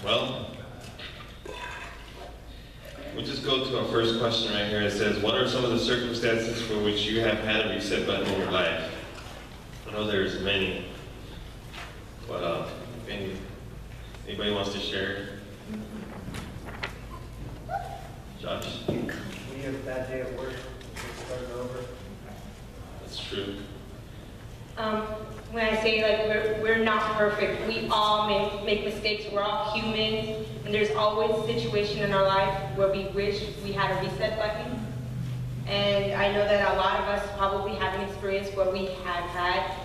Well, we'll just go to our first question right here. It says, what are some of the circumstances for which you have had a reset button in your life? I know there's many, but if anybody wants to share? Josh? When you have a bad day at work, you start over. That's true. When I say like we're not perfect, we all make mistakes. We're all human, and there's always a situation in our life where we wish we had a reset button. And I know that a lot of us probably have an experience where we have had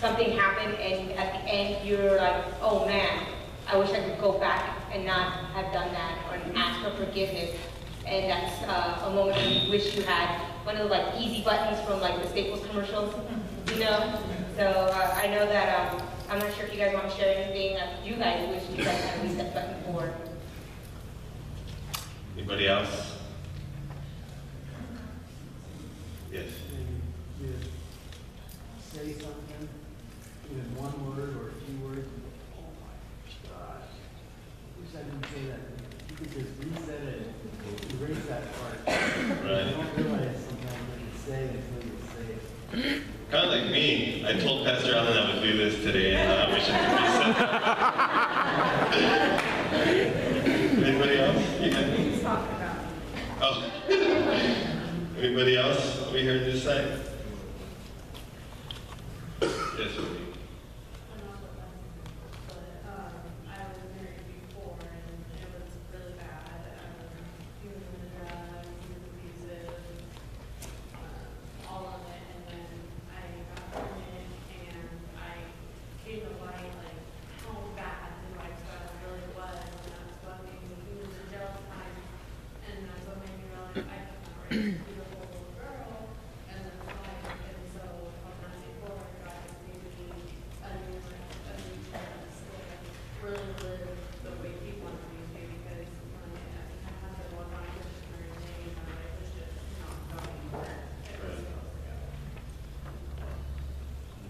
something happen, and at the end you're like, oh man, I wish I could go back and not have done that, or ask for forgiveness. And that's a moment when you wish you had one of the like easy buttons from like the Staples commercials, you know? So I know that, I'm not sure if you guys want to share anything that you guys wish you guys had a reset button for. Anybody else? Yes. You say something, even one word or a few words, and go, oh my gosh, I wish I didn't say that. You could just reset it and erase that part. Right. You don't realize sometimes what you say until you say it. Kind of like me. I told Pastor Allen I would do this today, and I wish I could reset. Anybody else? Yeah. He's talking about. Oh. Anybody else over here on this side? Yes, Ruby.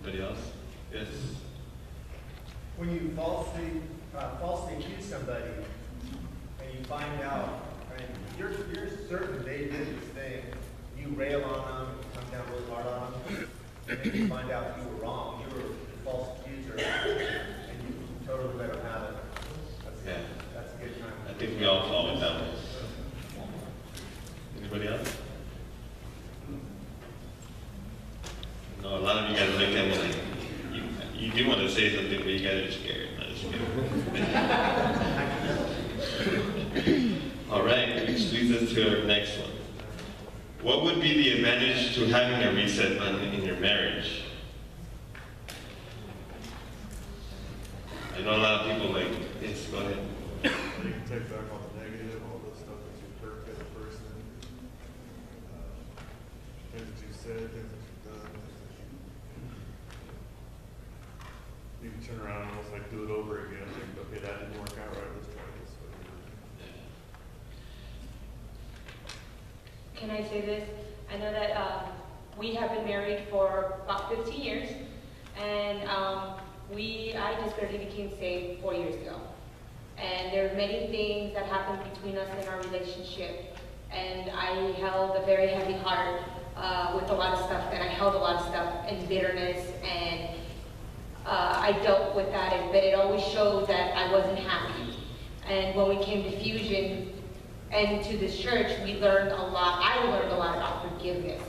Anybody else? Yes. When you falsely accuse somebody and you find out, right, you're certain they did this thing, you rail on them, you come down really hard on them, and then you find out you were wrong, you were the false accuser, and you totally let them have it. That's a good time. I think we all fall in that one. Anybody else? No, a lot of you guys look at me like, you do want to say something, but you guys are scared. All right, which leads us to our next one. What would be the advantage to having a reset button in your marriage? I know a lot of people like, yes, go ahead. You can take back all the negative, all the stuff that you hurt the other person, things that you said, things that you've done. You can turn around and almost like do it over again. Like, okay, that didn't work out right. Let's try it this way. Can I say this? I know that we have been married for about 15 years, and I just barely became saved 4 years ago. And there are many things that happened between us in our relationship, and I held a very heavy heart with a lot of stuff, and I held a lot of stuff in bitterness, and I dealt with that, but it always showed that I wasn't happy. And when we came to Fusion and to this church, we learned a lot. I learned a lot about forgiveness.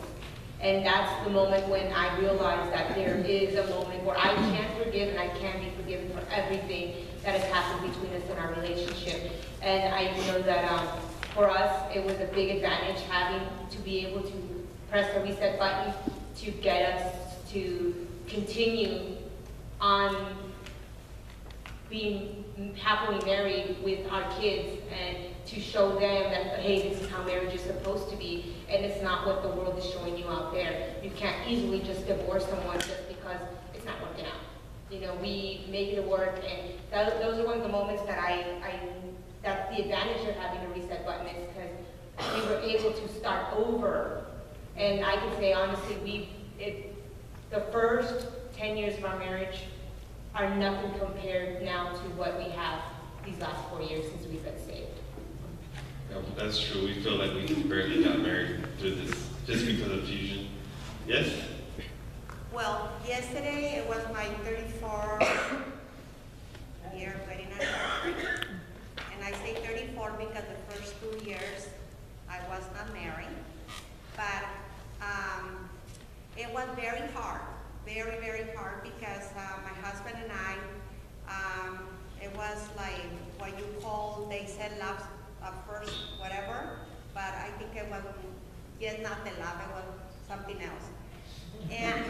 And that's the moment when I realized that there is a moment where I can forgive and I can be forgiven for everything that has happened between us in our relationship. And I know that for us, it was a big advantage having to be able to press the reset button to get us to continue on being happily married with our kids, and to show them that, hey, this is how marriage is supposed to be, and it's not what the world is showing you out there. You can't easily just divorce someone just because it's not working out. You know, we make it work, and those are one of the moments that that's the advantage of having a reset button, is because we were able to start over. And I can say honestly, the first 10 years of our marriage are nothing compared now to what we have these last 4 years since we've been saved. Yeah, that's true. We feel like we barely got married through this, just because of Fusion. Yes? Well, yesterday it was my 34th year wedding anniversary. And I say 34 because the first 2 years I was not married. But it was very hard, very, very hard because my husband and I, it was like what you call, they said love at first, whatever, but I think it was, yes, not the love, it was something else. And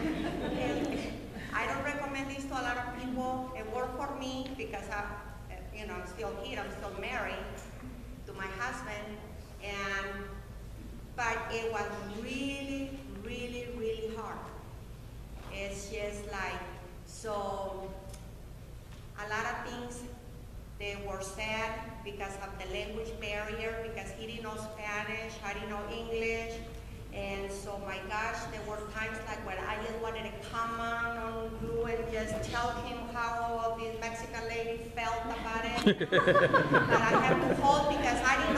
I don't recommend this to a lot of people. It worked for me because I'm still here, I'm still married to my husband, but it was really, really, really hard. It's just like, so a lot of things, they were said because of the language barrier, because he didn't know Spanish, I didn't know English. And so, my gosh, there were times like when I just wanted to come on Blue and just tell him how this Mexican lady felt about it. But I had to hold because I didn't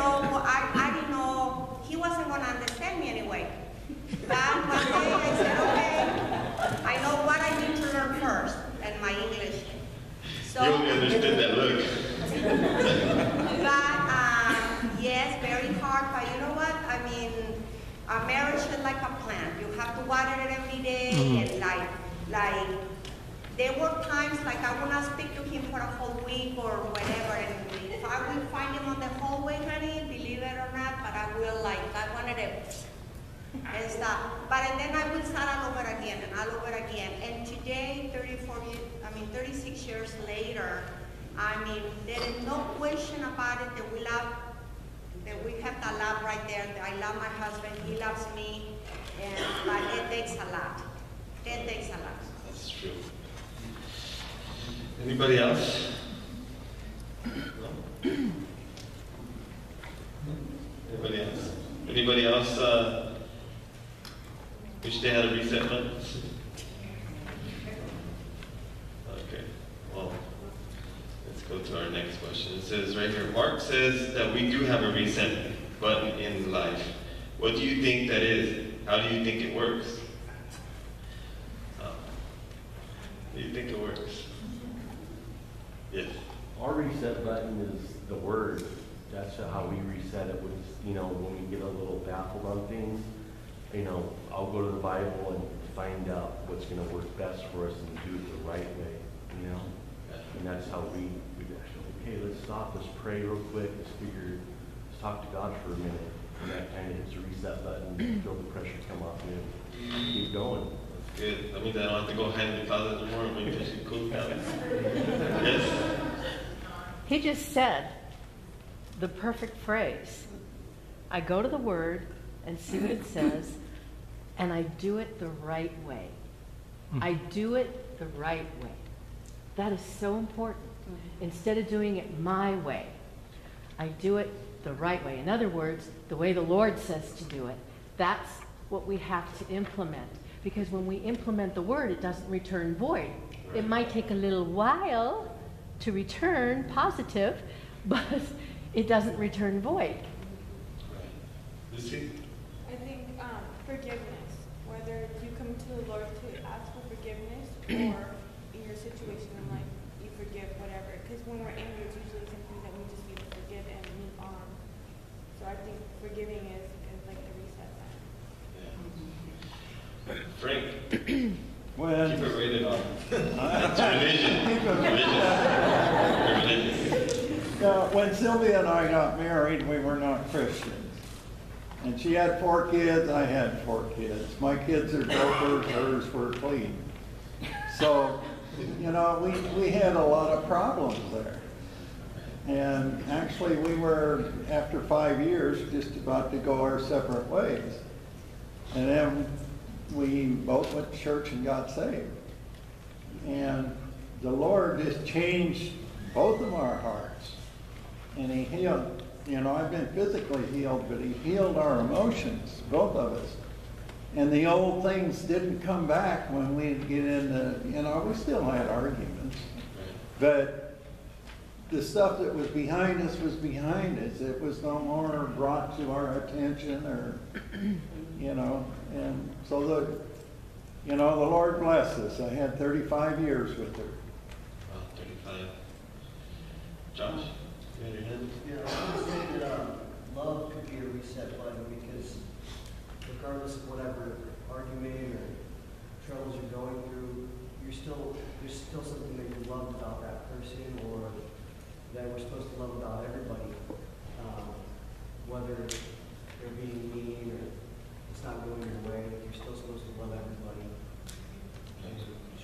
know, he wasn't going to understand me anyway. But one day I said, okay, I know what I need to learn first, and my English. So, you only understood that look. But, yes, very hard, but you know what? I mean, a marriage is like a plant. You have to water it every day, and like there were times like I would not speak to him for a whole week or whatever, and if I will find him on the hallway, honey, believe it or not, but I wanted to and stop. But and then I will start all over again and all over again. And today, 36 years later, I mean, there is no question about it that we love. That we have that love right there. I love my husband, he loves me, but it takes a lot. It takes a lot. That's true. Anybody else? No? Anybody else? Anybody else wish they had a reset button? Okay, well, let's go to our next question. It says right here, Mark says that we do have a reset button in life. What do you think that is? How do you think it works? How do you think it works? Yes. Our reset button is the word. That's how we reset it. When we get a little baffled on things, I'll go to the Bible and find out what's going to work best for us and do it the right way, And that's how we actually, okay, let's stop, let's pray real quick, let's talk to God for a minute. And that kind of hits the reset button, feel the pressure come off you, keep going. Good. That means I don't have to go hide in the closet anymore when you should cool down. Yes? He just said the perfect phrase. I go to the Word and see what it says, and I do it the right way. I do it the right way. That is so important. Instead of doing it my way, I do it the right way. In other words, the way the Lord says to do it. That's what we have to implement. Because when we implement the Word, it doesn't return void. It might take a little while to return positive, but it doesn't return void. Lucy? I think forgiveness, whether you come to the Lord to ask for forgiveness or in your situation in life, you forgive whatever. Because when we're angry, it's usually something that we just need to forgive and move on. So I think forgiving is like the reset button. Yeah. Frank? Well, keep it rated on. It's religion. When Sylvia and I got married, we were not Christians. And she had 4 kids, I had 4 kids. My kids are dopers, hers were clean. So, we had a lot of problems there. And actually we were, after 5 years, just about to go our separate ways. And then we both went to church and got saved. And the Lord just changed both of our hearts. And He healed. I've been physically healed, but He healed our emotions, both of us. And the old things didn't come back when we get into, we still had arguments. But the stuff that was behind us was behind us. It was no more brought to our attention or, you know, and so the Lord bless us. I had 35 years with her. Wow, 35. Josh, you had your hand? Yeah, I would say that love could be a reset button because regardless of whatever argument or troubles you're going through, there's still something that you love about that person, or that we're supposed to love about everybody, whether they're being mean or it's not going your way. You're still supposed to love everybody.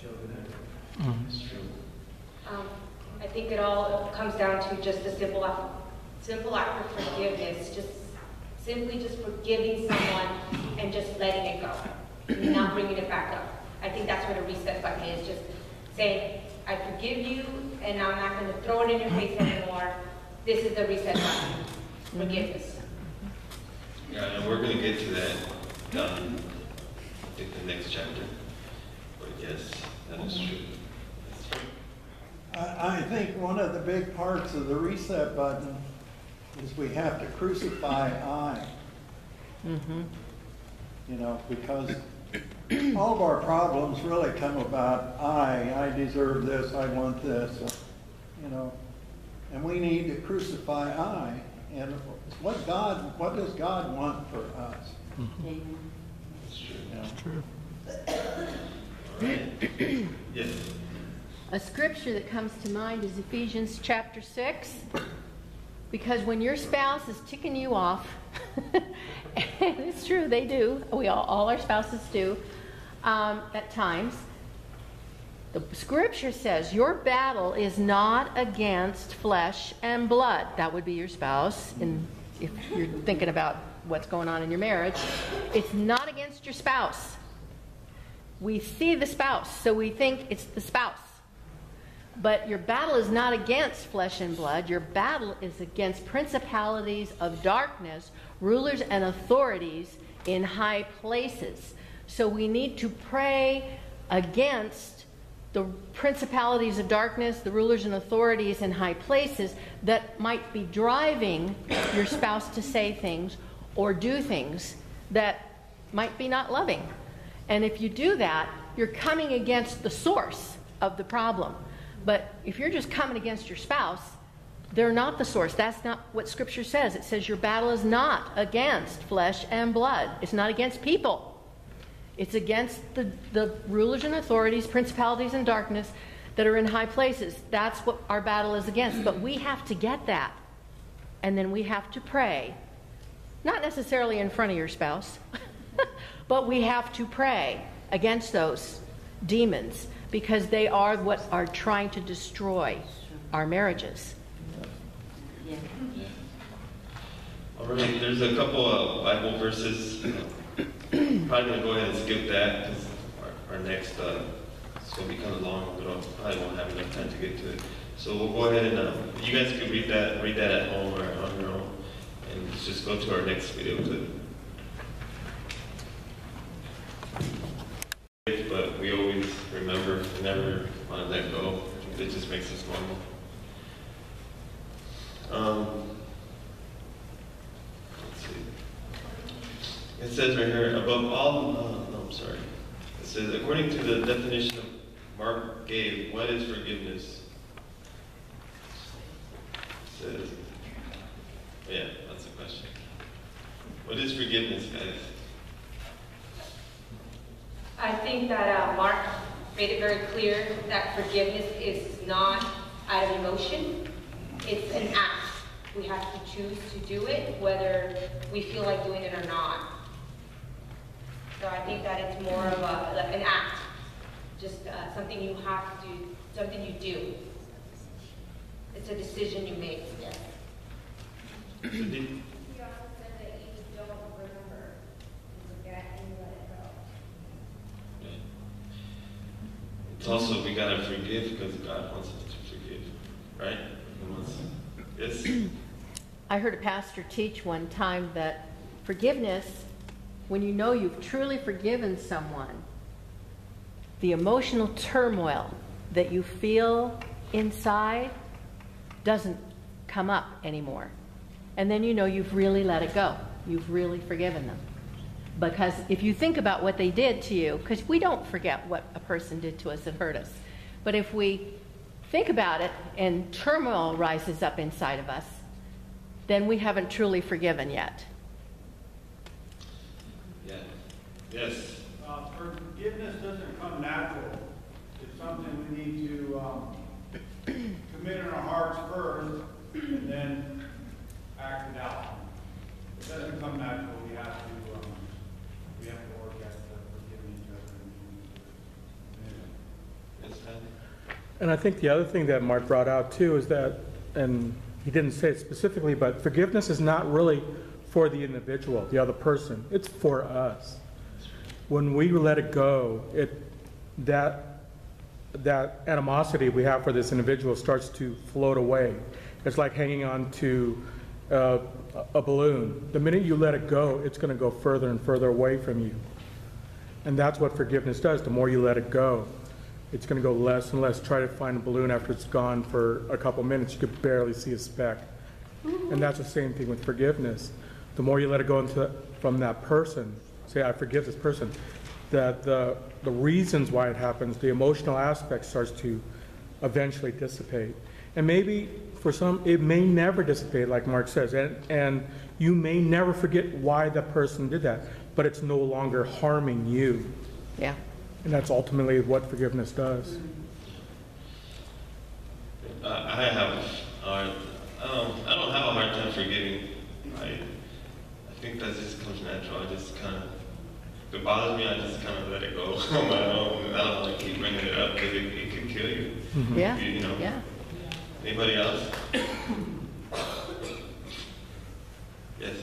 Show that. It's true. I think it all comes down to just a simple act of forgiveness, simply forgiving someone and just letting it go, not bringing it back up. I think that's what a reset button is, just saying, I forgive you, and I'm not going to throw it in your face anymore. This is the reset button, forgiveness. Yeah, and we're going to get to that down in the next chapter. But yes, that is true. That's true. I think one of the big parts of the reset button is we have to crucify I. You know, because all of our problems really come about I deserve this, I want this, you know, and we need to crucify I. And what does God want for us? That's true. You know? All right. Yes. A scripture that comes to mind is Ephesians chapter 6. Because when your spouse is ticking you off, and it's true, they do. All our spouses do at times. The scripture says your battle is not against flesh and blood. That would be your spouse. And if you're thinking about what's going on in your marriage, it's not against your spouse. We see the spouse, so we think it's the spouse. But your battle is not against flesh and blood. Your battle is against principalities of darkness, rulers and authorities in high places. So we need to pray against the principalities of darkness, the rulers and authorities in high places that might be driving your spouse to say things or do things that might be not loving. And if you do that, you're coming against the source of the problem. But if you're just coming against your spouse, they're not the source. That's not what Scripture says. It says your battle is not against flesh and blood. It's not against people. It's against the rulers and authorities, principalities and darkness that are in high places. That's what our battle is against. But we have to get that. And then we have to pray. Not necessarily in front of your spouse, but we have to pray against those demons, because they are what are trying to destroy our marriages. Yeah. All right, there's a couple of Bible verses. Probably going to go ahead and skip that because our next, it's going to be kind of long. We probably won't have enough time to get to it. So we'll go ahead and you guys can read that at home or on your own. And let's just go to our next video clip. But we always remember, never want to let go. It just makes us normal. Let's see. It says right here, above all, It says, according to the definition Mark gave, what is forgiveness? It says, yeah, that's the question. What is forgiveness, guys? I think that Mark made it very clear that forgiveness is not out of emotion. It's an act. We have to choose to do it, whether we feel like doing it or not. So I think that it's more of an act, just something you have to, something you do. It's a decision you make, yes. He also said that you don't remember, you forget, and you let it go. It's also, we gotta forgive because God wants us to forgive, right? He wants, yes? I heard a pastor teach one time that forgiveness, when you know you've truly forgiven someone, the emotional turmoil that you feel inside doesn't come up anymore. And then you know you've really let it go. You've really forgiven them. Because if you think about what they did to you, because we don't forget what a person did to us that hurt us, but if we think about it and turmoil rises up inside of us, then we haven't truly forgiven yet. Yeah. Yes. Forgiveness doesn't come natural. It's something we need to commit in our hearts first and then act it out. It doesn't come natural. We have to work at forgiving each other. Yes, Tyler? And I think the other thing that Mark brought out too is that, and he didn't say it specifically, but forgiveness is not really for the individual, the other person. It's for us. When we let it go, that animosity we have for this individual starts to float away. It's like hanging on to a balloon. The minute you let it go, it's going to go further and further away from you. And that's what forgiveness does. The more you let it go, it's going to go less and less. Try to find a balloon after it's gone for a couple minutes. You could barely see a speck. And that's the same thing with forgiveness. The more you let it go from that person, say, I forgive this person, that the reasons why it happens, the emotional aspect starts to eventually dissipate. And maybe for some, it may never dissipate, like Mark says, and you may never forget why the person did that, but it's no longer harming you. Yeah. And that's ultimately what forgiveness does. I don't have a hard time forgiving. I think that just comes natural. I just kind of, if it bothers me, I just kind of let it go on my own. I don't want to keep bringing it up because it could kill you. Mm-hmm. Yeah. You know. Yeah. Anybody else? Yes.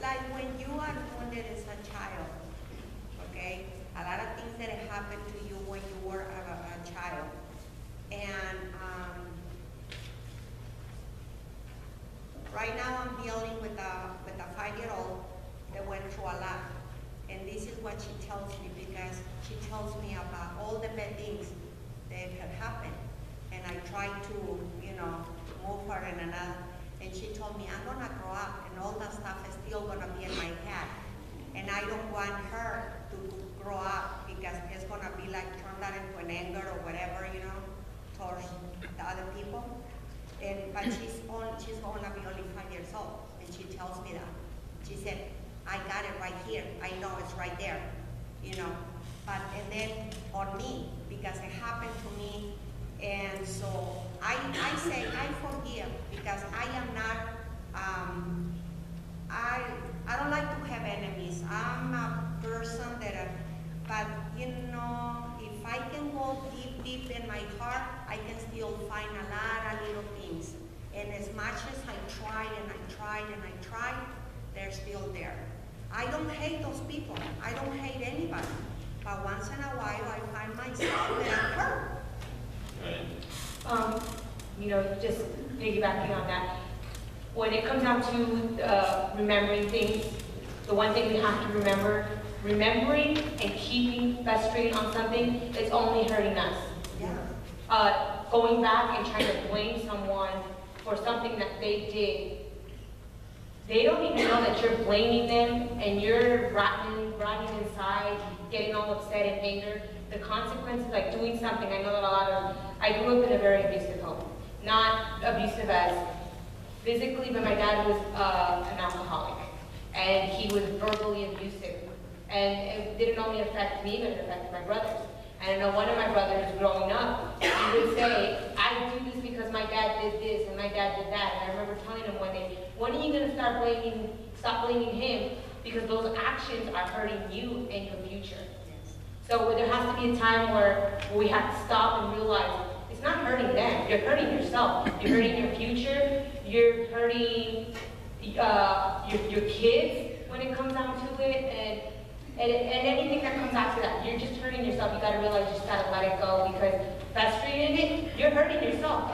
Like when you are wounded as a child, okay? A lot of things that happened to you when you were a child. And right now I'm dealing with a 5-year-old that went through a lot. And this is what she tells me, because she tells me about all the bad things that had happened. And I tried to, move her in another. And she told me, I'm gonna grow up and all that stuff is still gonna be in my head. And I don't want her to grow up because it's gonna be like turned that into an anger or whatever, towards the other people. But she's gonna be only 5 years old, and she tells me that. She said, I got it right here. I know it's right there, But and then on me, because it happened to me, and so I say I forgive because I am not. I don't like to have enemies. I'm a person that, but if I can go deep in my heart, I can still find a lot of little things. And as much as I tried and I tried and I tried, they're still there. I don't hate those people. I don't hate anybody. But once in a while, I find myself that I'm hurt. Just piggybacking on that. When it comes down to remembering things, the one thing we have to remember, remembering and keeping festering on something is only hurting us. Yeah. Going back and trying to blame someone for something that they did, they don't even know that you're blaming them and you're rotting inside, getting all upset and anger. The consequences, like doing something, I know that I grew up in a very abusive home. Not abusive as physically, but my dad was an alcoholic. And he was verbally abusive. And it didn't only affect me, but it affected my brothers. And I know one of my brothers growing up, he would say, I do this because my dad did this and my dad did that. And I remember telling him one day, when are you going to stop blaming him? Because those actions are hurting you and your future. So there has to be a time where we have to stop and realize it's not hurting them. You're hurting yourself. You're hurting your future. You're hurting your kids when it comes down to it, and anything that comes after that. You're just hurting yourself. You got to realize you just got to let it go, because festering in it, you're hurting yourself.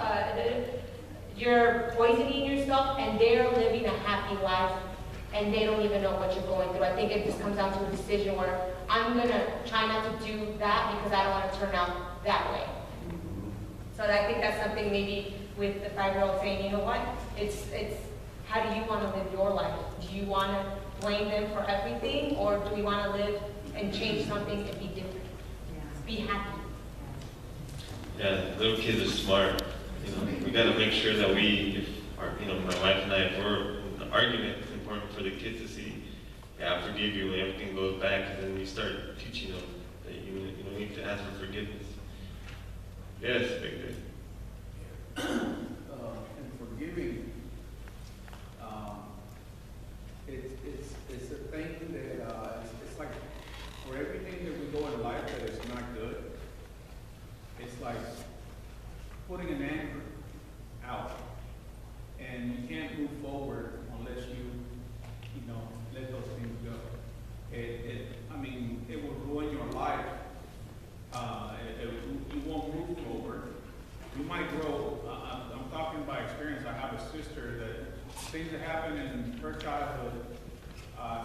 You're poisoning yourself, and they're living a happy life, and they don't even know what you're going through. I think it just comes down to a decision where I'm going to try not to do that because I don't want to turn out that way. So I think that's something maybe with the 5-year-old saying, you know what, it's how do you want to live your life? Do you want to blame them for everything, or do we want to live and change something and be different? Be happy. Yeah, little kids are smart. You know, we got to make sure that we, if our, you know, my wife and I, if we're in an argument, it's important for the kids to see, yeah, I forgive you, and everything goes back, and then you start teaching them that you need to ask for forgiveness. Yes, Victor. And forgiving, it's a thing that it's like for everything that we go in life that is not good, it's like putting an anchor out, and you can't move forward unless you let those things go. It will ruin your life. You won't move forward. You might grow. I'm talking by experience. I have a sister that things that happened in her childhood,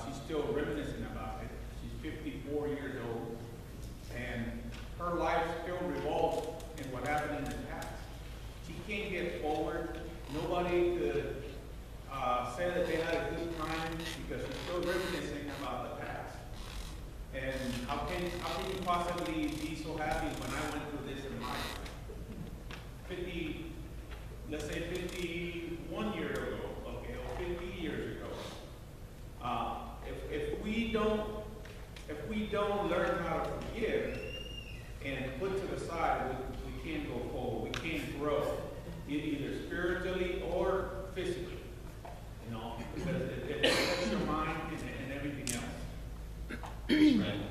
she's still reminiscing about it. She's 54 years old, and her life still revolves in what happened in the past. She can't get forward. Nobody could say that they had a good time because she's still reminiscing about the past. And how can you possibly be so happy when I went through this in life? 51 years ago, okay, or 50 years ago. If we don't learn how to forgive and put to the side, we can't go forward. We can't grow, either spiritually or physically. Because it affects your mind and everything else. Right.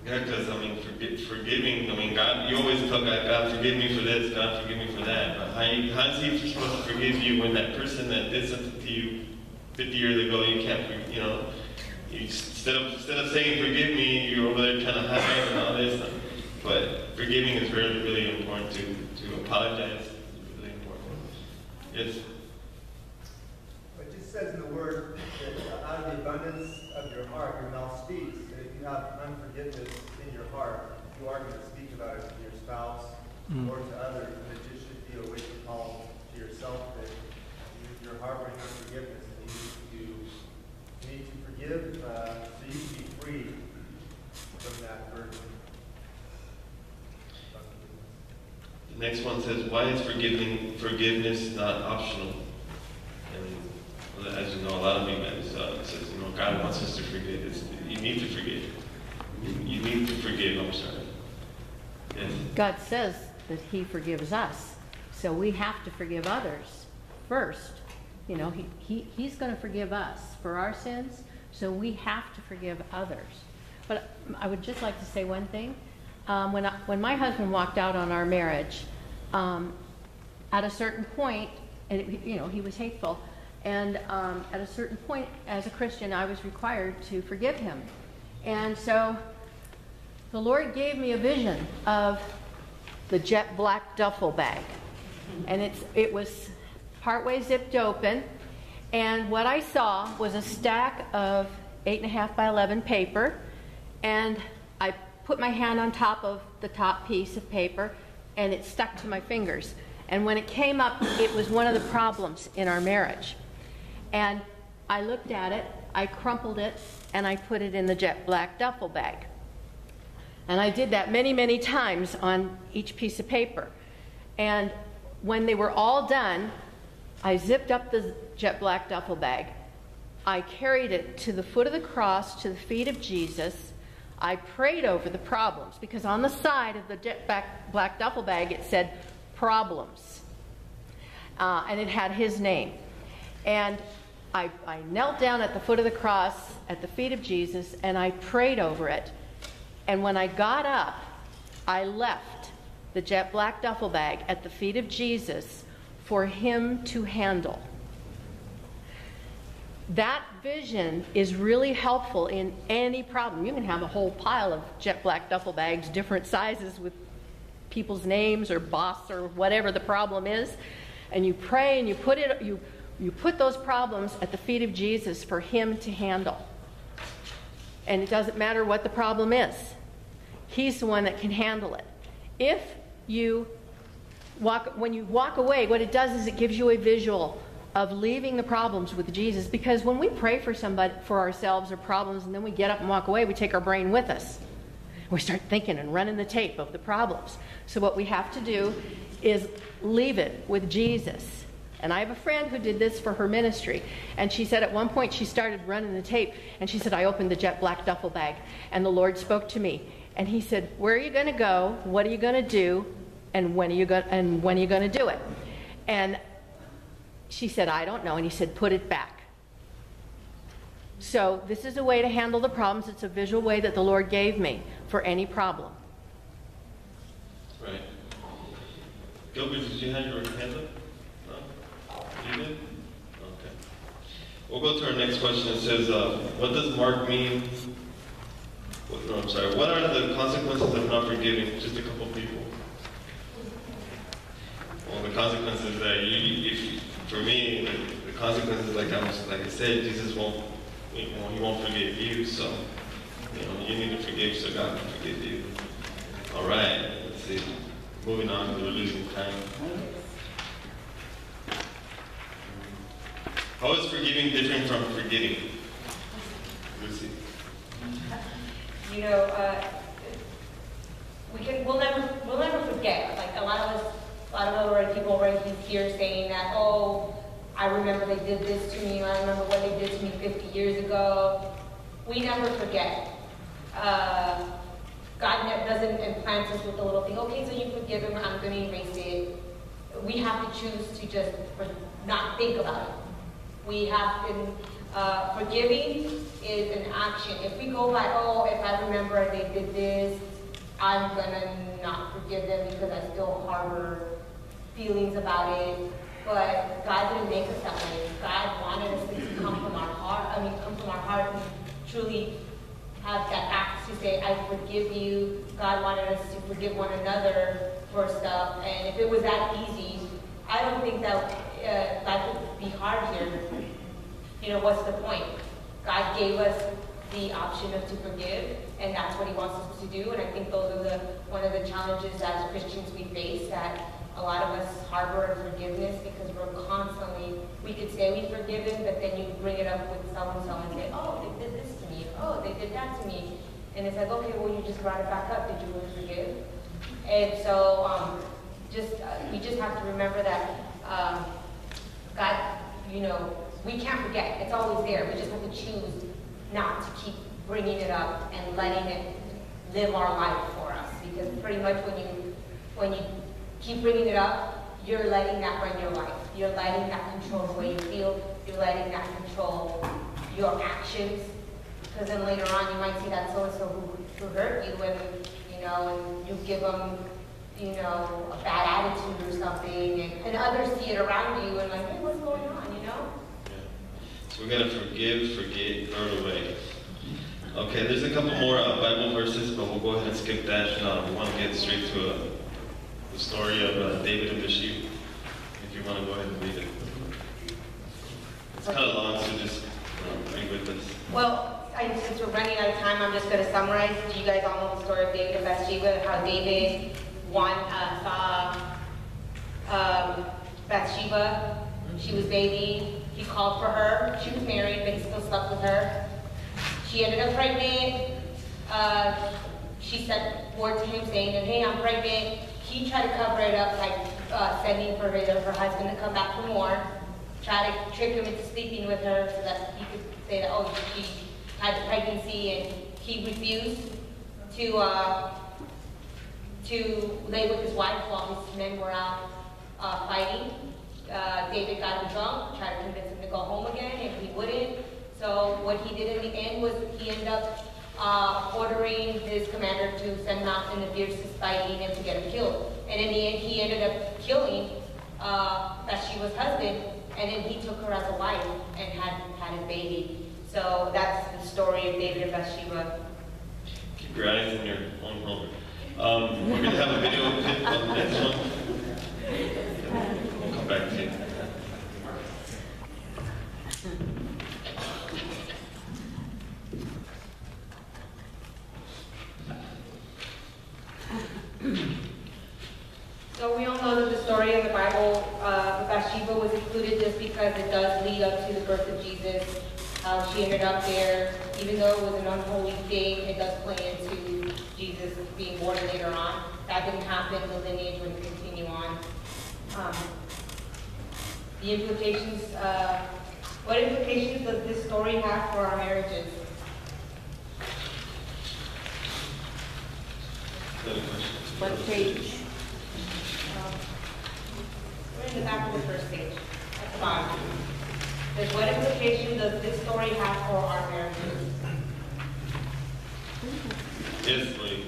Yeah, because forgiving. God, you always tell God, forgive me for this, God, forgive me for that. But how's He supposed to forgive you when that person that did something to you 50 years ago, you can't, instead of saying forgive me, you're over there trying to hide and all this stuff. But forgiving is really, really important. To apologize is really important. Yes. It just says in the Word that out of the abundance of your heart, your mouth speaks. And if you have unforgiveness in your heart, you are going to speak about it to your spouse or to others. And it just should be a wake-up call to yourself that you're harboring unforgiveness, and you need to forgive so you can be free from that burden. The next one says, why is forgiveness not optional? And as you know, a lot of people says, God wants us to forgive. You need to forgive. You need to forgive. I'm sorry. Yes. God says that He forgives us, so we have to forgive others first. He's going to forgive us for our sins, so we have to forgive others. But I would just like to say one thing. When my husband walked out on our marriage, at a certain point, and he was hateful, and at a certain point, as a Christian, I was required to forgive him. And so the Lord gave me a vision of the jet black duffel bag, and it was partway zipped open, and what I saw was a stack of 8.5 by 11 paper, and I put my hand on top of the top piece of paper, and it stuck to my fingers. And when it came up, it was one of the problems in our marriage. And I looked at it, I crumpled it, and I put it in the jet black duffel bag. And I did that many, many times on each piece of paper. And when they were all done, I zipped up the jet black duffel bag. I carried it to the foot of the cross, to the feet of Jesus. I prayed over the problems, because on the side of the jet black duffel bag it said problems. And it had his name. And I knelt down at the foot of the cross, at the feet of Jesus, and I prayed over it. And when I got up, I left the jet black duffel bag at the feet of Jesus for Him to handle. That vision is really helpful in any problem. You can have a whole pile of jet black duffel bags, different sizes with people's names or boss or whatever the problem is, and you pray and you put those problems at the feet of Jesus for Him to handle. And it doesn't matter what the problem is. He's the one that can handle it. If you when you walk away, what it does is it gives you a visual of leaving the problems with Jesus. Because when we pray for somebody, for ourselves or problems, and then we get up and walk away, we take our brain with us. We start thinking and running the tape of the problems. So what we have to do is leave it with Jesus. And I have a friend who did this for her ministry. And she said at one point she started running the tape. And she said, I opened the jet black duffel bag. And the Lord spoke to me. And he said, where are you going to go? What are you going to do? And when are you going to do it? And she said, I don't know. And he said, put it back. So this is a way to handle the problems. It's a visual way that the Lord gave me for any problem. Right. Gilbert, did you have your hand up? No? You did? Okay. We'll go to our next question. It says, what does Mark mean? No, I'm sorry. What are the consequences of not forgiving just a couple people? Well, the consequences that for me, the consequences, like I said, Jesus won't forgive you, so you need to forgive so God can forgive you. All right, let's see. Moving on, we're losing time. How is forgiving different from forgetting? Lucy. We'll never forget. Like a lot of other people right here saying that, oh, I remember they did this to me, I remember what they did to me 50 years ago. We never forget. God doesn't implant us with a little thing, okay, so you forgive him, I'm going to erase it. We have to choose to just not think about it. We have to, forgiving is an action. If we go by, oh, if I remember they did this, I'm going to not forgive them because I still harbor feelings about it. But God didn't make us that way. God wanted us to come from our heart and truly have that act to say, I forgive you. God wanted us to forgive one another for stuff. And if it was that easy, I don't think that life would be hard here. What's the point? God gave us the option to forgive, and that's what he wants us to do. And I think those are one of the challenges as Christians we face, that a lot of us harbor unforgiveness because we're constantly, we could say we've forgiven, but then you bring it up with someone and say, oh, they did this to me, oh, they did that to me. And it's like, okay, well, you just brought it back up. Did you really forgive? And so we just have to remember that God, we can't forget. It's always there. We just have to choose not to keep bringing it up and letting it live our life for us. Because pretty much when you keep bringing it up, you're letting that run your life. You're letting that control the way you feel. You're letting that control your actions. Because then later on, you might see that so-and-so who hurt you, and you give them, a bad attitude or something, and others see it around you and like, hey, what's going on, Yeah. So we gotta forgive, forget, throw it away. Okay, there's a couple more Bible verses, but we'll go ahead and skip that. We want to get straight to the story of David and Bathsheba. If you want to go ahead and read it. It's kind of long, so just read with us. Well, since we're running out of time, I'm just going to summarize. You guys all know the story of David and Bathsheba, how David saw Bathsheba. She was baby. He called for her. She was married, but he still slept with her. She ended up pregnant. She sent word to him saying that, hey, I'm pregnant. He tried to cover it up by sending for her husband to come back for more. Try to trick him into sleeping with her so that he could say that, oh, she had the pregnancy, and he refused to lay with his wife while his men were out fighting. David got him drunk, tried to convince him to go home again, and he wouldn't. So what he did in the end was he ended up ordering his commander to send him out in the fiercest fighting and to get him killed. And in the end, he ended up killing Bathsheba's husband, and then he took her as a wife and had his baby. So that's the story of David and Bathsheba. Keep your eyes in your own home. We're going to have a video clip on the next one. We'll come back to you. So we all know that the story story in the Bible, Bathsheba was included just because it does lead up to the birth of Jesus. How she ended up there, even though it was an unholy thing, it does play into Jesus being born later on. That didn't happen, the lineage would continue on. The implications, what implications does this story have for our marriages? What page? We're in the back of the first page, at the bottom. Says, what implication does this story have for our marriages? Yes, please.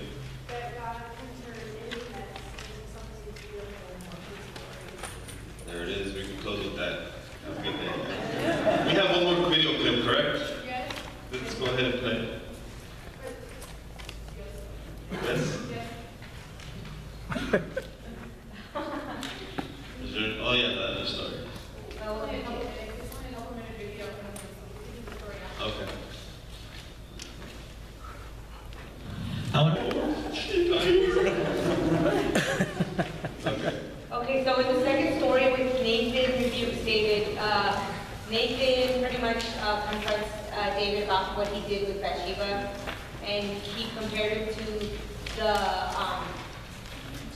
That God can turn anything into something beautiful and more peaceful. There it is. We can close with that. Have a good day. We have one more video clip, correct? Yes. Let's go ahead and play it. Yes? Is there, oh yeah, that is story. Okay. Okay, so in the second story with Nathan rebukes David, Nathan pretty much confronts David about what he did with Bathsheba, and he compared it to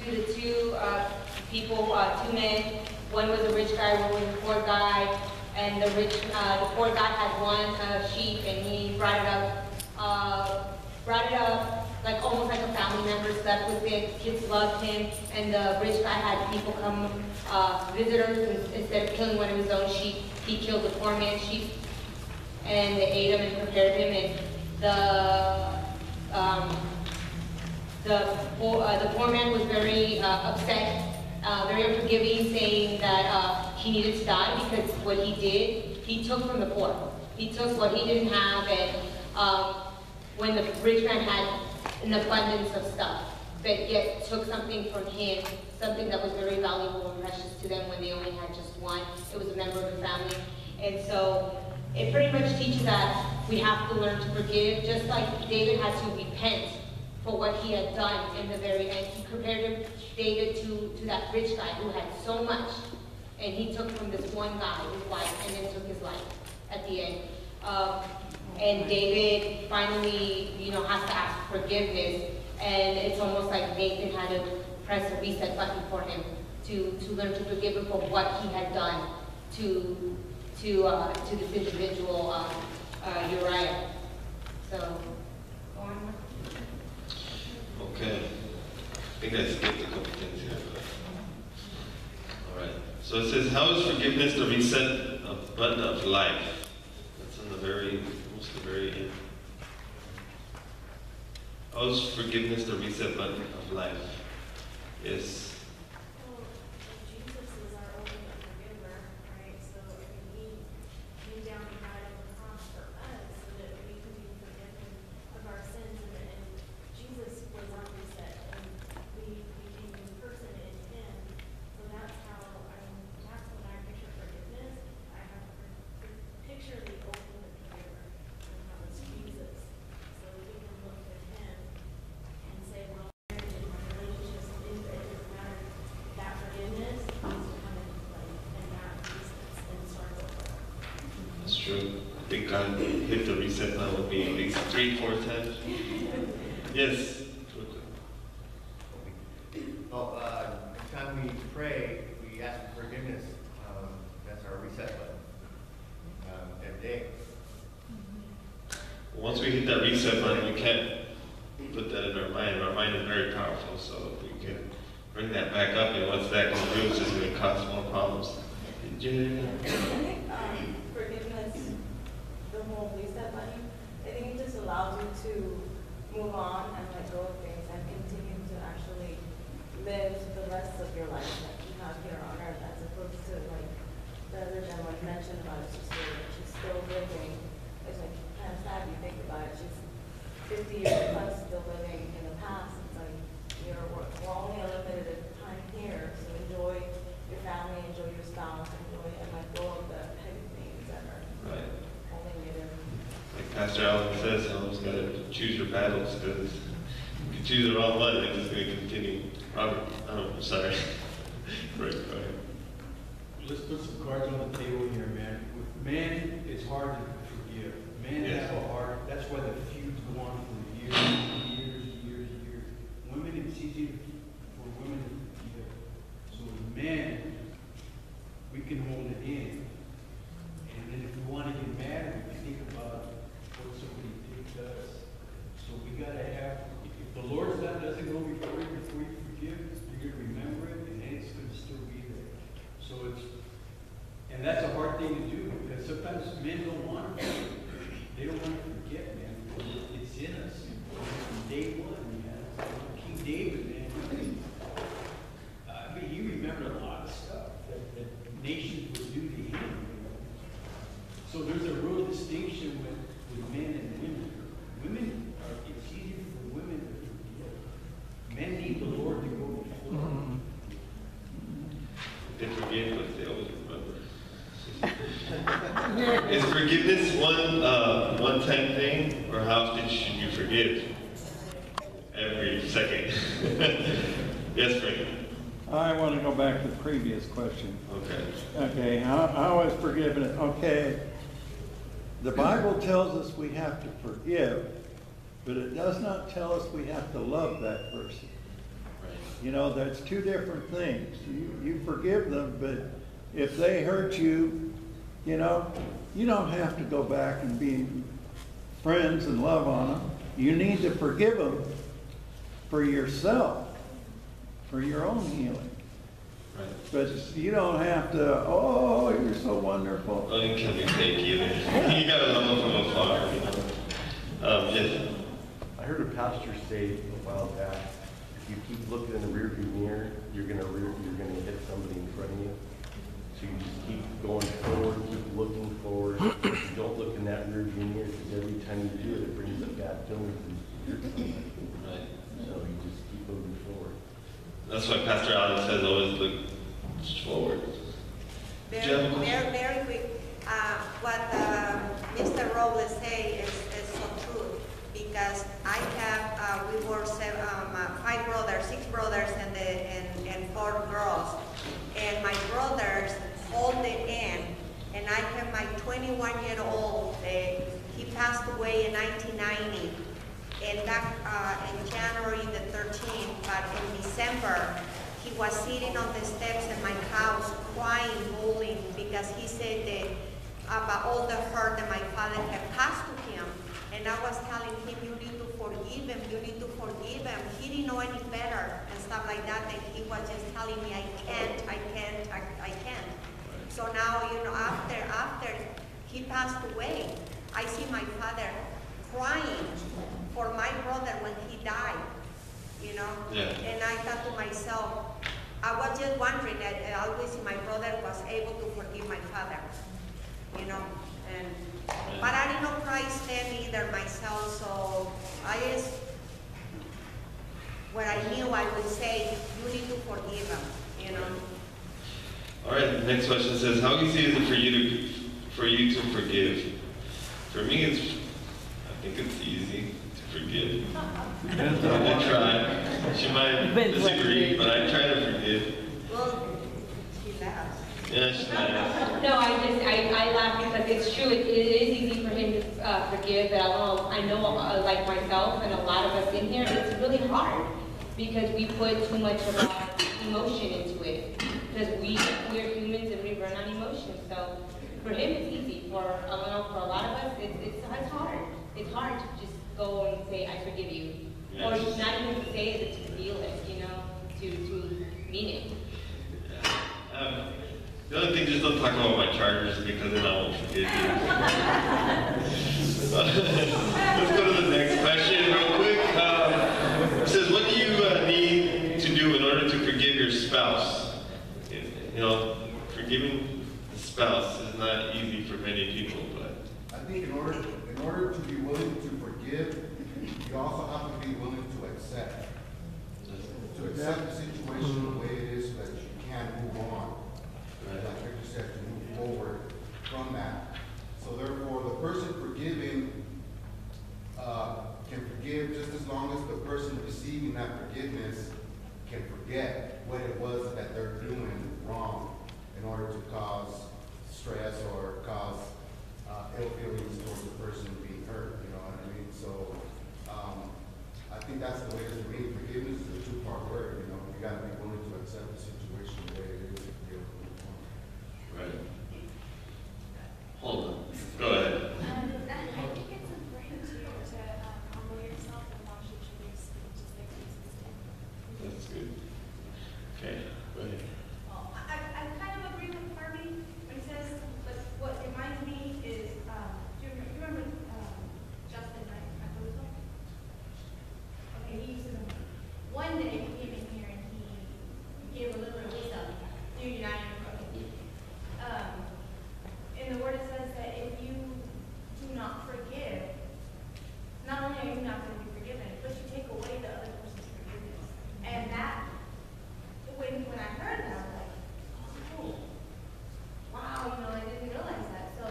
the two people, two men. One was a rich guy, one was a poor guy, and the poor guy had one sheep, and he brought it up like almost like a family member, slept with it. Kids loved him, and the rich guy had people come, visitors, instead of killing one of his own sheep, he killed the poor man's sheep, and they ate him and prepared him. And the poor man was very upset, very unforgiving, saying that he needed to die because what he did, he took from the poor. He took what he didn't have, and when the rich man had an abundance of stuff, but yet took something from him, something that was very valuable and precious to them when they only had just one. It was a member of the family. And so it pretty much teaches that we have to learn to forgive, just like David had to repent for what he had done in the very end. He compared David to that rich guy who had so much, and he took from this one guy, his wife, and then took his life at the end. And David finally, has to ask forgiveness, and it's almost like Nathan had to press a reset button for him to learn to forgive him for what he had done to this individual, Uriah. So, go on. Okay. I think I skipped a couple things here. All right. So it says, how is forgiveness the reset button of life? That's in almost the very end. How is forgiveness the reset button of life? Yes. Jesus is our ultimate forgiver, right? So he came down and died on the cross for us so that we can be forgiven of our sins. And Jesus was our reset, and we became a new person in him. So that's how that's when I picture forgiveness. I have picture the ultimate forgiver, and that was Jesus. So we can look to him and say, well, my relationships, it doesn't matter. That forgiveness needs to come into play, and that resets and starts over. That's true. I think God hit the reset button would be at least 3-4 times. Yes. Well, every time we pray, we ask for forgiveness. That's our reset button every day. Once we hit that reset button, we can't put that in our mind. Our mind is very powerful, so if we can bring that back up, and what's that going to do? It's just going to cause more problems. I think forgiveness, the whole reset button, I think it just allows you to move on and let go of things and continue to actually live the rest of your life that you have here on earth, as opposed to like the other gentleman mentioned about his sister, that she's still living. It's like kind of sad you think about it. She's 50 years plus still living in the past. It's like we're only a limited time here, so enjoy your family, enjoy your spouse, enjoy and let go of the petty things that are holding you there. Like Pastor Allen says, you always got to choose your battles, because if you choose the wrong one, it's just going to continue. Robert, I'm sorry. Right. put some cards on the table here, man. With men, it's hard to forgive. Men Yes. have a heart, that's why the feuds go on for years, years, years, years. Women, it's easy for women to forgive. So as men, we can hold it in. And then if we want to get mad, we can think about what somebody did to us. So we gotta have, if the Lord's not doesn't go before you forgive, you're gonna remember it, and it's gonna still be there. So and that's a hard thing to do, because sometimes men don't want to. They don't want to forget, man. It's in us. From day one, man. King David, man. I mean, he remembered a lot of stuff that nations would do to him. You know? So there's a real distinction with men and women. Women it's easier for women to forgive. Men need the Lord to go before. They forgive, but they always remember. Is forgiveness one-time thing, or how often should you forgive? Every second. Yes, Frank. I want to go back to the previous question. Okay. Okay, how is forgiveness? Okay, the Bible tells us we have to forgive, but it does not tell us we have to love that person. You know, that's two different things. You forgive them, but if they hurt you, you know, you don't have to go back and be friends and love on them. You need to forgive them for yourself, for your own healing. Right. But you don't have to, oh, you're so wonderful. Oh, you can't be fake either. You gotta love them from afar, you know. Yes. I heard a pastor say a while back, if you keep looking in the rearview mirror, you're gonna hit somebody in front of you. So you just keep going forward, keep looking forward. Don't look in that rearview mirror, because every time you do it, it brings up bad feelings and hurt somebody. Right. So you just keep moving forward. That's why Pastor Allen says always look forward. Very quick. What Mr. Robles say is so true, because I have we were 5 brothers, 6 brothers, and 4 girls, and my brothers hold it in, and I have my 21-year-old. He passed away in 1990, and that in January the 13th, but in December. He was sitting on the steps in my house crying, bawling, because he said that about all the hurt that my father had passed to him. And I was telling him, you need to forgive him, you need to forgive him. He didn't know any better and stuff like that, and he was just telling me, I can't. So now, you know, after he passed away, I see my father crying for my brother when he died. You know, and I thought to myself, I was just wondering that I always see my brother was able to forgive my father, you know, but I didn't know Christ then either myself, so I just, what I knew I would say, you need to forgive him, you know. All right, the next question says, how easy is it for you to forgive? For me, I think it's easy to forgive. I try. She might disagree, but I try to forgive. Well, she laughs. Yeah, she laughs. No, I laugh because it's true. It is easy for him to forgive, but I know, like myself and a lot of us in here, it's really hard because we put too much of our emotion into it. Because we're humans and we run on emotions. So for him, it's easy. For a lot of us, it's hard. It's hard to just go and say, I forgive you. Yes. Or not even to say it, but to feel it, you know, to mean it. Yeah. The other thing, just don't talk about my chargers because then I won't forgive you. Let's go to the next question real quick. It says, what do you need to do in order to forgive your spouse? You know, forgiving the spouse is not easy for many people, but I think in order to be willing to forgive, you also have to be willing to accept. To accept the situation the way it is so that you can move on. Like Victor said, to move forward from that. So therefore, the person forgiving can forgive just as long as the person receiving that forgiveness can forget what it was that they're doing wrong in order to cause stress or cause ill feelings towards the person being hurt, you know what I mean? So, I think that's the way to read forgiveness is a two-part word, you know, you gotta be willing to accept the situation the way it is to be able to move on. Right. Hold on. Go ahead. I think it's important to humble yourself and wash your face, just like Jesus did. That's good. Okay, go ahead. I kind of agree with Harvey when he says, but what reminds me is, do you remember Justin, right? Okay, he used to, one day he came in here and he gave a little bit of wisdom, dude, you're not even crooked. In the word it says that if you do not forgive, not only are you not going to be forgiven, but you take away the other person's forgiveness. And that, when I heard that, I was like, oh, wow, you know, I didn't realize that. So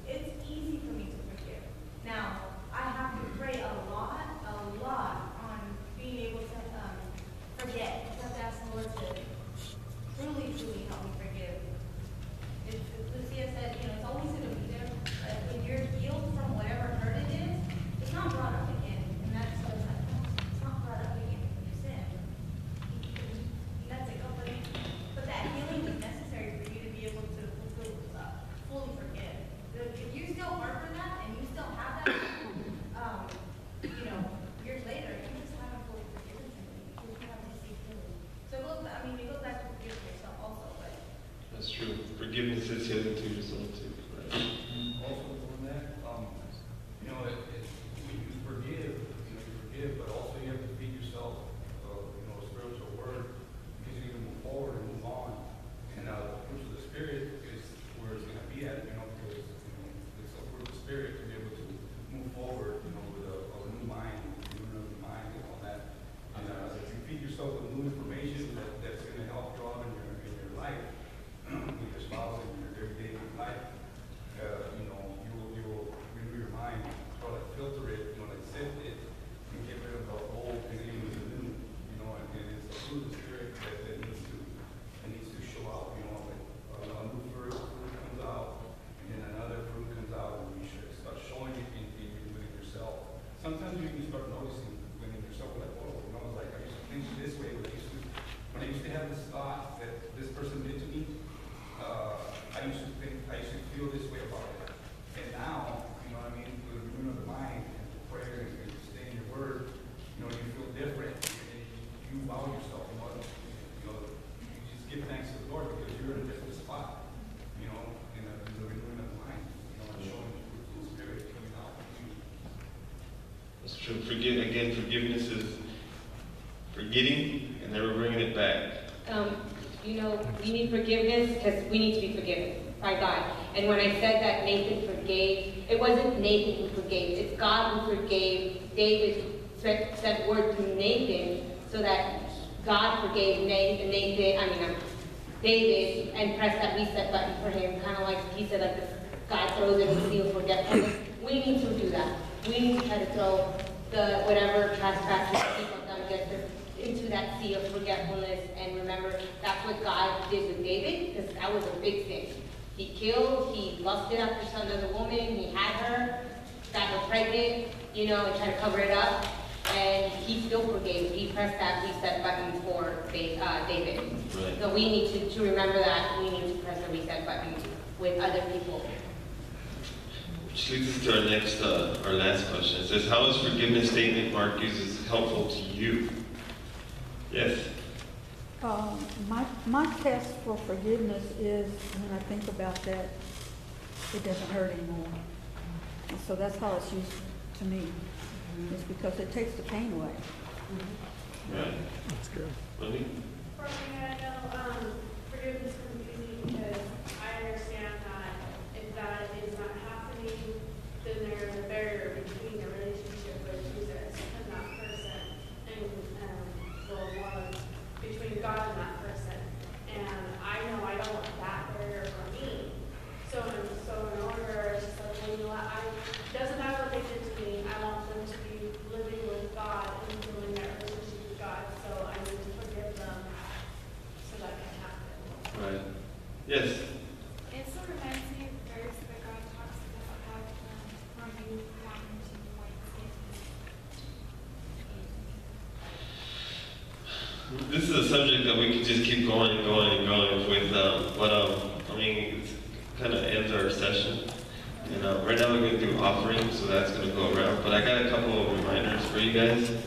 it's easy for me to forgive. Now, I have to pray a lot on being able to forget. I have to ask the Lord to truly help me forgive. As Lucia said, you know, it's always going to be there. But when you're healed from whatever hurt it is, it's not brought up again. And that's what it's like, it's not brought up again when you sin. That's it, go for it. But that healing is necessary for you to be able to fully forgive. If you still harbor that and you still have that, you know, years later, you just haven't fully forgiven somebody. You just haven't received healing. So it goes, I mean, it goes back to forgiving yourself also, but. That's true. Forgiveness is healing to your soul too. Right. Also on that, you know, when you forgive, you forgive, but also you have to feed yourself, you know, a spiritual word, because you need to move forward and move on. And the fruit of the Spirit is where it's going to be at, you know, because, you know, it's the fruit of the Spirit to be able to move forward, you know, with a new mind, and all that. And if you feed yourself with new information that's going to help you out in your life, with your spouse and your everyday life, you know, you will renew your mind, try to filter it, you know, like sift it, and get rid of the old and get into the new, you know, and it's the fruit of the Spirit that needs to show out, you know, like a new fruit comes out, and then another fruit comes out, and you should start showing it within yourself. Sometimes you can start noticing within yourself, like, oh, you know, like I used to think this way, when I used to have this thought that this person did to me, I used to feel this way about it. And now, you know what I mean, with the renewing of the mind and prayer and staying in your word, you know, you feel different. And you wow yourself, you know, you just give thanks to the Lord because you're in a different spot, you know, in the renewing of the mind, you know, and showing the fruit of the Spirit coming out of you. That's true. Forgiveness is forgetting and never bringing it back. You know, we need forgiveness because we need to be forgiven by God. And when I said that Nathan forgave, it wasn't Nathan who forgave. It's God who forgave. David sent word to Nathan so that God forgave David and pressed that reset button for him. Kind of like he said, like this, God throws in the sea of forgetfulness. We need to do that. We need to try to throw the whatever trespasses people have done against us into that sea of forgetfulness and remember that's what God did with David, because that was a big sin. He killed, he lusted after some other woman, he had her, got her pregnant, you know, and tried to cover it up, and he still forgave. He pressed that reset button for David. Right. So we need to remember that. We need to press the reset button with other people. Which leads us to our last question. It says, how is forgiveness statement Mark uses helpful to you? Yes. My test for forgiveness is when I think about that, it doesn't hurt anymore. And so that's how it's used to me. It's because it takes the pain away. Right. That's good. Lily? For me, I know forgiveness comes easy because I understand that if that is not happening, then there is a barrier between the relationship with Jesus and that person, and the love between God and that person. And I know I don't want that barrier for me. So in order, it's just like, well, you know what, it doesn't matter what they did to me, I want them to be living with God and doing that relationship with God, so I need to forgive them so that can happen. Right. Yes. It sort of reminds me This is a subject that we could just keep going and going and going with, but I mean, it kind of ends our session. And right now we're going to do offerings, so that's going to go around. But I got a couple of reminders for you guys.